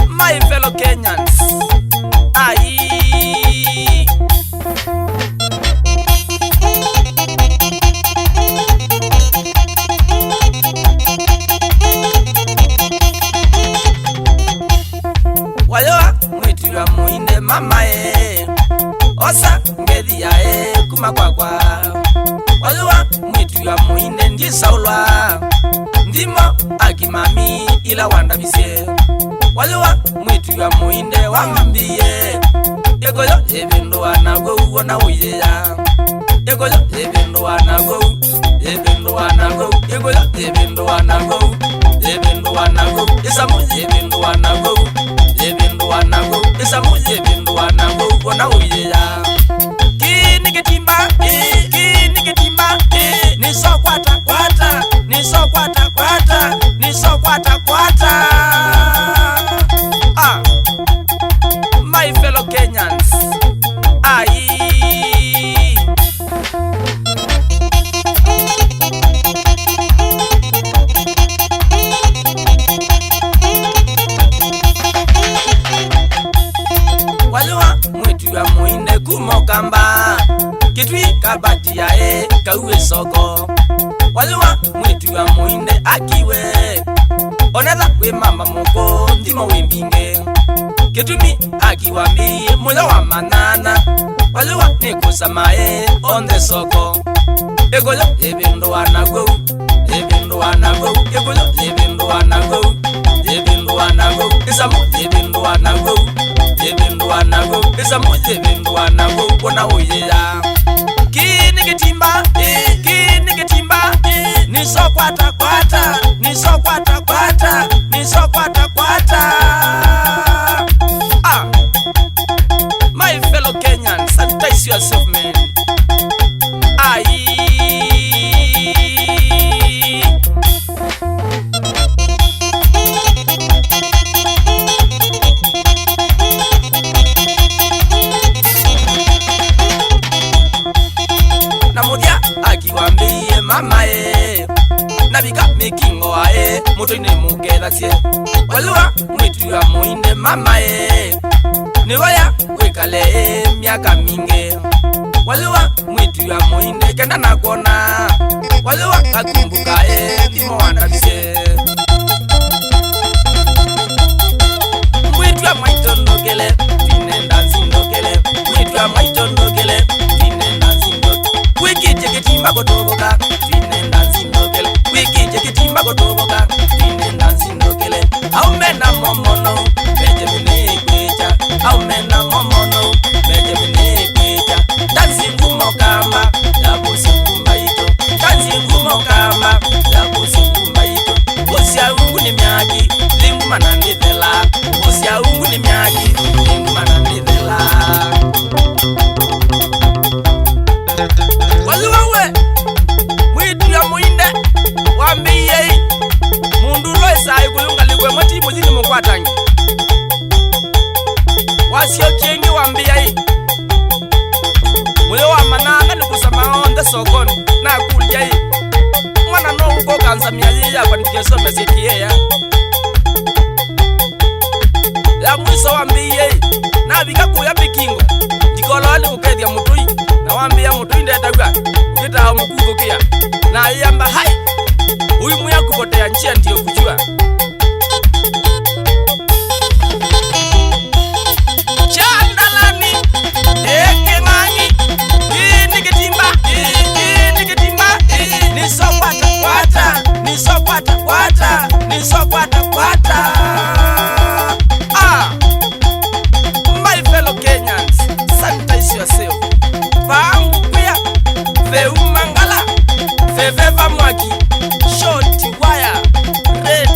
My fellow Kenyans, Wayoa mwitu ya muinde mama osa ngedhi ya kumakwakwa. Wayoa mwitu ya muinde ndisaulwa ndimo akimami ila wandabise. Wayoa mwitu ya muinde wamambiye yegoyo ebindu wanago wona uyeya. Yegoyo ebindu wanago yegoyo ebindu wanago isamu ebindu wanago isamu ebindu wanago wona uyeya. Kini kitimba niso kwata my fellow Kenyans, Wayoa mwitu ya muinde kumokamba kitwi kabati ya kauwe soko. Wayoa mwitu ya muinde akiwe onela we mama moko ndimo wembinge kitumi akiwambi moyo wa manana. Wayoa nikusamae on the soko egoyo ebindu wanago egoyo ebindu wanago isamu ebindu wanago isamu ebindu wanago wona uyeya. Kini kitimba niso kwata my fellow Kenyans, sanitize yourself, man. Namudia akiwambiye mama nabika mikingo muto ine mugedatie. Wayoa mwitu ya muinde mama niwaya wekale miaka mingi. Wayoa mwitu ya muinde kenda nakona. Wayoa kakumbuka ndimo wandabise. Mwitu ya maitondokele vinenda zindokele. Mwitu ya maitondokele vinenda zindokele. Wikije kitimba kotoboka vinenda zindokele. Wikije kitimba kotoboka vinenda zindokele. Aumena momono bejemine kwecha. Aumena momono bejemine kwecha. Dansi ngumo kama yabo singumba ito. Dansi ngumo kama yabo singumba ito. Osia ungu ni miaki linguma na nidela. Osia ungu ni miaki linguma na nidela. Waluwawe mwitu ya muinde wambiye mundu loisa kuyunga ligwe mwati muzini mukwatangi. Wasio kiengi wambiye muyo wa manana nikusama onde sokoni na kulya mwana no uko kansamia ya kwanikeso mesetiye ya mwiso wambiye na bika kuya bikingo dikolole kukedia mutui na wambiya mutui ndetagwa ukita mukugo kia na yamba hai uyu muya kupotea njia ndio kujua. Chandalani ekengani ini kitimba niso kwata my fellow Kenyans, sanitize yourself. Vangu kuya veumangala veveva mwaki short wire red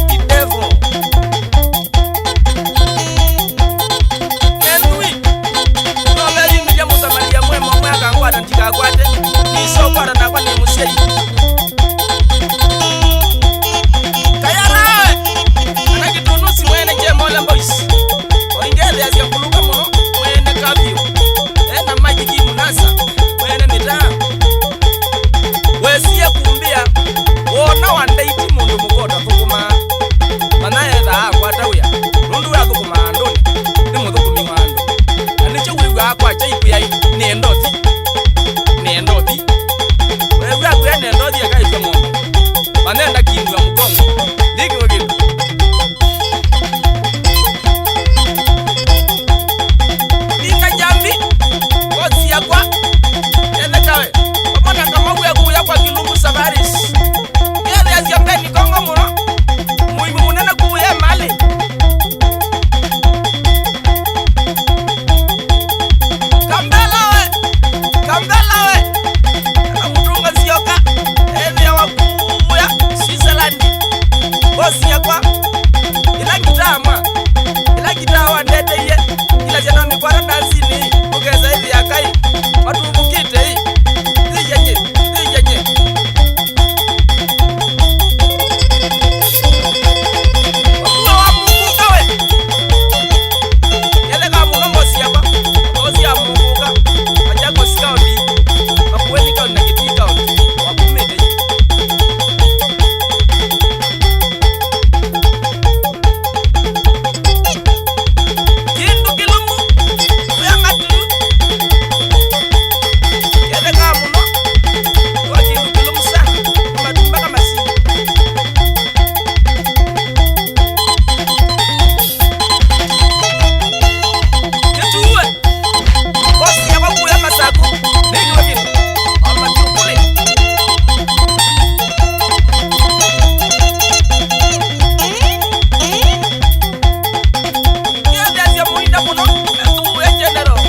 no, tu echendero.